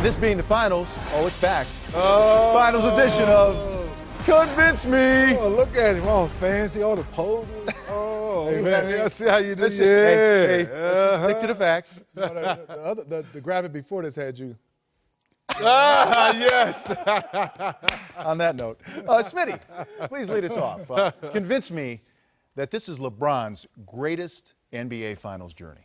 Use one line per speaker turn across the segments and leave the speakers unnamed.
this being the finals, it's back. Finals edition of Convince Me.
Oh, look at him, all fancy, all the poses. Oh,
hey, man,
I see how you do.
Hey, stick to the facts.
The graphic before this had you.
Yes. On that note, Smitty, please lead us off. Convince me that this is LeBron's greatest NBA Finals journey.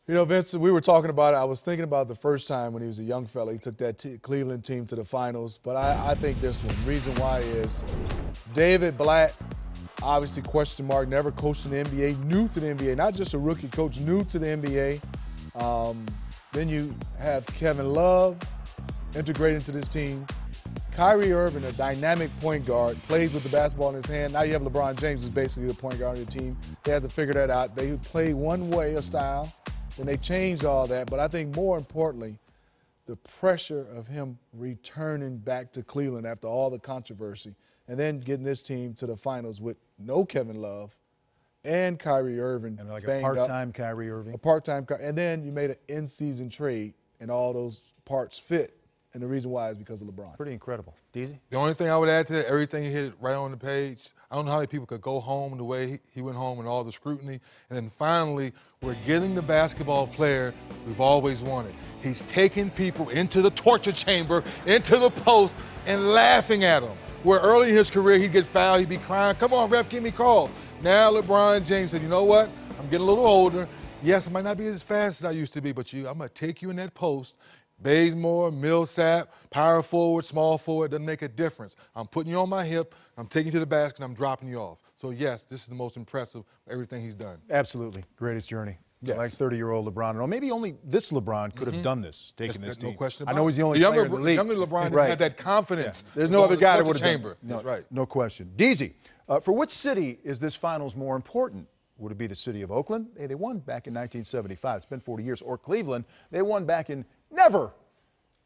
You know, Vince, we were talking about it. I was thinking about the first time when he was a young fella. He took that Cleveland team to the finals. But I think this one, reason why is David Blatt, obviously question mark, never coached in the NBA, new to the NBA, not just a rookie coach, new to the NBA. Then you have Kevin Love integrated into this team. Kyrie Irving, a dynamic point guard, plays with the basketball in his hand. Now you have LeBron James, who's basically the point guard of the team. They had to figure that out. They play one way, a style. Then they changed all that. But I think more importantly, the pressure of him returning back to Cleveland after all the controversy and then getting this team to the finals with no Kevin Love and Kyrie Irving.
And like a part-time Kyrie Irving.
A part-time. And then you made an in-season trade and all those parts fit. And the reason why is because of LeBron.
Pretty incredible. Deezy?
The only thing I would add to that, everything he hit right on the page. I don't know how many people could go home the way he went home and all the scrutiny. And then finally, we're getting the basketball player we've always wanted. He's taking people into the torture chamber, into the post, and laughing at them. Where early in his career, he'd get fouled, he'd be crying, come on, ref, give me call. Now LeBron James said, you know what? I'm getting a little older. Yes, I might not be as fast as I used to be, but I'm going to take you in that post. Bazemore, Millsap, power forward, small forward, doesn't make a difference. I'm putting you on my hip, I'm taking you to the basket, and I'm dropping you off. So, yes, this is the most impressive of everything he's done.
Absolutely. Greatest journey.
Yes.
Like 30-year-old LeBron. Or maybe only this LeBron could have done this, taken this team.
No question about
I know he's the only
younger,
player in the league.
Younger LeBron
right.
had that confidence.
Yeah. There's no other guy that would have
chamber.
done.
That's right.
No question. Deezy, for which city is this finals more important? Would it be the city of Oakland? Hey, they won back in 1975. It's been 40 years. Or Cleveland? They won back in never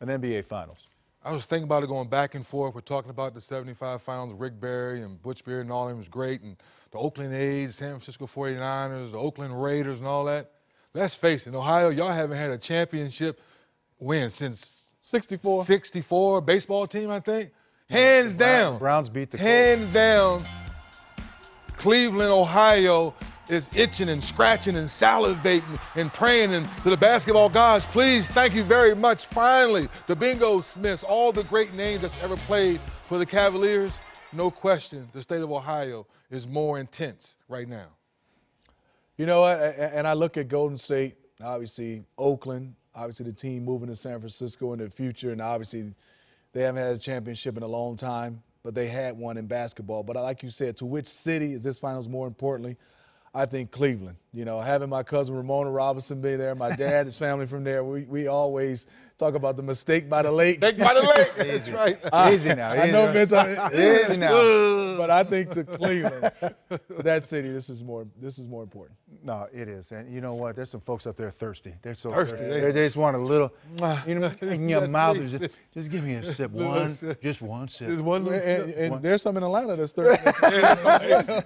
an NBA Finals.
I was thinking about it going back and forth. We're talking about the 75 finals, Rick Barry and Butch Beard and all of them was great, and the Oakland A's, San Francisco 49ers, the Oakland Raiders and all that. Let's face it, in Ohio, y'all haven't had a championship win since
64.
64, baseball team, I think. Hands down.
Browns beat the Colts.
Hands down, Cleveland, Ohio is itching and scratching and salivating and praying to the basketball gods, please, thank you very much. Finally, the Bingo Smiths, all the great names that's ever played for the Cavaliers, no question, the state of Ohio is more intense right now.
You know what, and I look at Golden State, obviously Oakland, obviously the team moving to San Francisco in the future, and obviously they haven't had a championship in a long time, but they had one in basketball. But like you said, to which city is this finals more importantly? I think Cleveland. You know, having my cousin Ramona Robinson be there, my dad, his family from there, we always talk about the mistake by the lake.
Mistake by the lake, that's right.
Easy now.
I know, Vince,
easy now.
But I think to Cleveland, that city, this is more important.
No, it is. And you know what? There's some folks up there thirsty. They're so
thirsty.
They just want a little, you know, in your
Yes,
mouth.
please.
Just give me a sip. Just one sip.
There's one little sip.
And there's some in Atlanta that's thirsty.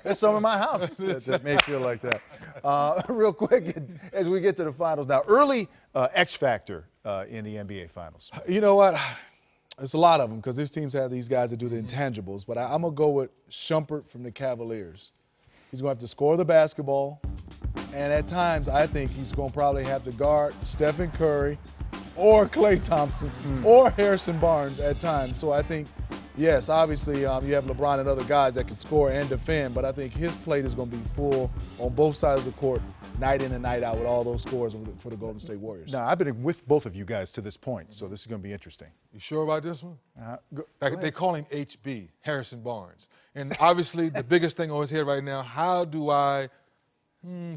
There's some in my house that may feel like that. Real quick, as we get to the finals now, early X factor in the NBA Finals.
You know what? There's a lot of them because these teams have these guys that do the intangibles. But I'm going to go with Shumpert from the Cavaliers. He's going to have to score the basketball. And at times, I think he's going to probably have to guard Stephen Curry or Klay Thompson or Harrison Barnes at times. So I think, yes, obviously you have LeBron and other guys that can score and defend, but I think his plate is going to be full on both sides of the court, night in and night out with all those scores for the Golden State Warriors.
Now, I've been with both of you guys to this point, so this is going to be interesting.
You sure about this one?
Go
They call him HB, Harrison Barnes. And obviously the biggest thing on his head right now, how do I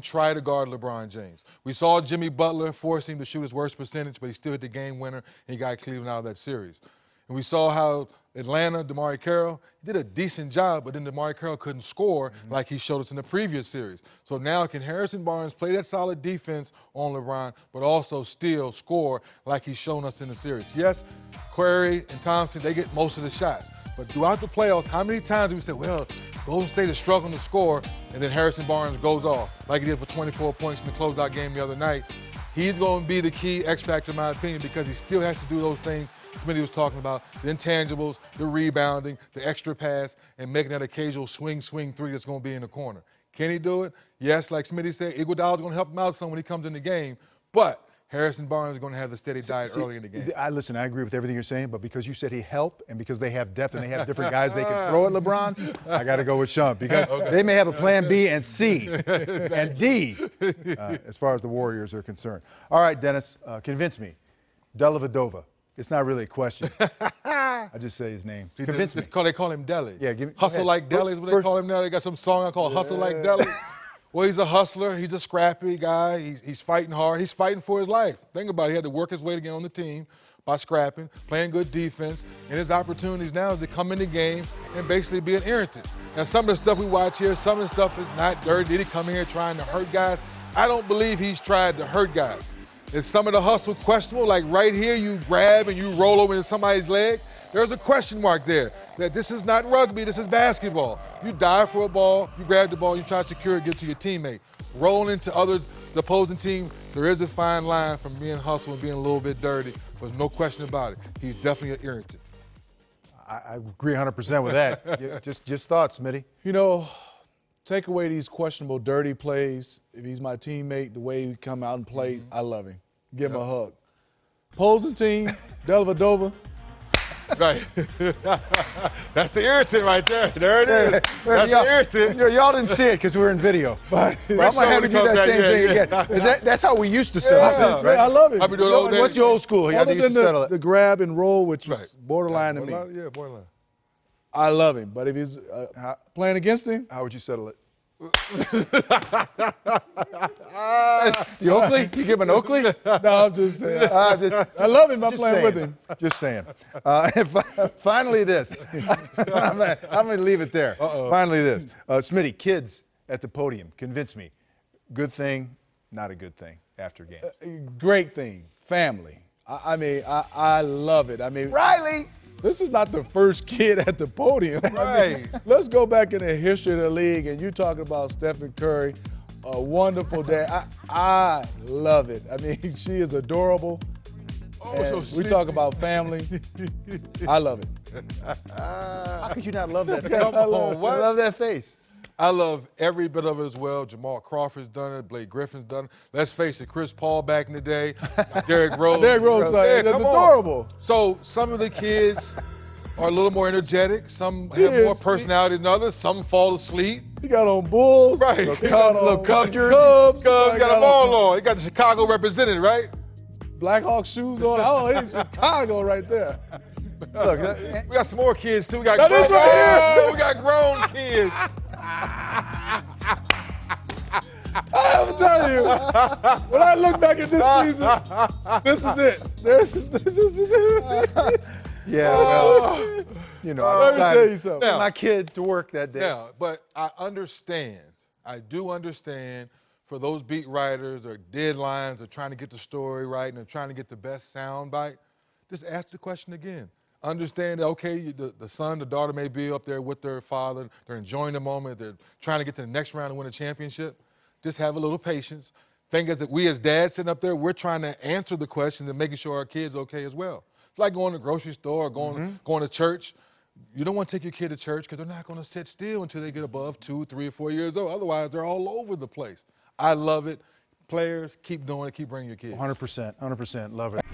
try to guard LeBron James? We saw Jimmy Butler force him to shoot his worst percentage, but he still hit the game winner, and he got Cleveland out of that series. And we saw how Atlanta, DeMarre Carroll, he did a decent job, but then DeMarre Carroll couldn't score like he showed us in the previous series. So now can Harrison Barnes play that solid defense on LeBron, but also still score like he's shown us in the series? Yes, Curry and Thompson, they get most of the shots. But throughout the playoffs, how many times do we say, well, Golden State is struggling to score, and then Harrison Barnes goes off, like he did for 24 points in the closeout game the other night. He's going to be the key X factor, in my opinion, because he still has to do those things Smitty was talking about, the intangibles, the rebounding, the extra pass, and making that occasional swing three that's going to be in the corner. Can he do it? Yes, like Smitty said, Iguodala's going to help him out some when he comes in the game, but Harrison Barnes is going to have the steady diet early in the game.
Listen, I agree with everything you're saying, but because you said he helped and because they have depth and they have different guys they can throw at LeBron, I got to go with Sean because they may have a plan B and C and D as far as the Warriors are concerned. All right, Dennis, convince me. Dellavedova. It's not really a question. I just say his name. Convince me.
They call him Deli.
Yeah,
Hustle like Deli is what they call him now. They got some song I call Hustle Like Deli. Well, he's a hustler. He's a scrappy guy. He's fighting hard. He's fighting for his life. Think about it. He had to work his way to get on the team by scrapping, playing good defense. And his opportunities now is to come in the game and basically be an irritant. Now, some of the stuff we watch here, some of the stuff is not dirty. Did he come here trying to hurt guys? I don't believe he's tried to hurt guys. Is some of the hustle questionable? Like right here, you grab and you roll over into somebody's leg? There's a question mark there. That this is not rugby, this is basketball. You dive for a ball, you grab the ball, you try to secure it, get to your teammate. Roll into the opposing team, there is a fine line from being hustle and being a little bit dirty. There's no question about it. He's definitely an irritant.
I agree 100% with that. just thoughts, Smitty.
You know, take away these questionable, dirty plays. If he's my teammate, the way he come out and play, I love him. Give him a hug. Opposing team, Dellavedova.
Right. That's the irritant right there. There it is. That's the irritant.
Y'all didn't see it because we're in video. But I'm going to have to do that same thing again. That's how we used to settle it, right?
I love it.
I've been doing all day.
What's your old school?
Other than the grab and roll, which is borderline to me.
Yeah, borderline.
I love him. But if he's playing against him,
how would you settle it? You Oakley? You give him an Oakley?
No, I'm just saying. I love him. I'm playing with him.
Just saying. Finally, this. I'm going to leave it there. Finally, this. Smitty, kids at the podium, convince me. Good thing, not a good thing after game.
Great thing. Family. I mean, I love it. I mean,
Riley.
This is not the first kid at the podium.
Right.
I mean, let's go back in the history of the league, and you talking about Stephen Curry, a wonderful day. I love it. I mean, she is adorable. We talk about family. I love it.
How could you not love that face?
Come on, what?
I love that face.
I love every bit of it as well. Jamal Crawford's done it. Blake Griffin's done it. Let's face it, Chris Paul back in the day. Derrick Rose.
Derrick Rose, that's adorable.
On. So some of the kids are a little more energetic. Some have more personality than others. Some fall asleep.
He got on Bulls.
Right.
Little Cub jersey.
Cubs got them all on. He got the Chicago represented, right?
Blackhawk shoes on. Oh, he's Chicago right there.
Look,
we got some more kids too. We got
this right here.
We got grown kids.
I'm telling you, when I look back at this season, this is it. This is it.
Yeah, well, you know, I
let me tell you something.
My kid to work that day.
Yeah, but I understand. I do understand for those beat writers or deadlines or trying to get the story right and trying to get the best sound bite, just ask the question again. Understand that, okay, the son, the daughter may be up there with their father. They're enjoying the moment. They're trying to get to the next round and win a championship. Just have a little patience. Thing is that we as dads sitting up there, we're trying to answer the questions and making sure our kid's okay as well. It's like going to the grocery store or going to church. You don't want to take your kid to church because they're not going to sit still until they get above 2, 3, or 4 years old. Otherwise, they're all over the place. I love it. Players, keep doing it. Keep bringing your kids.
100%. Love it.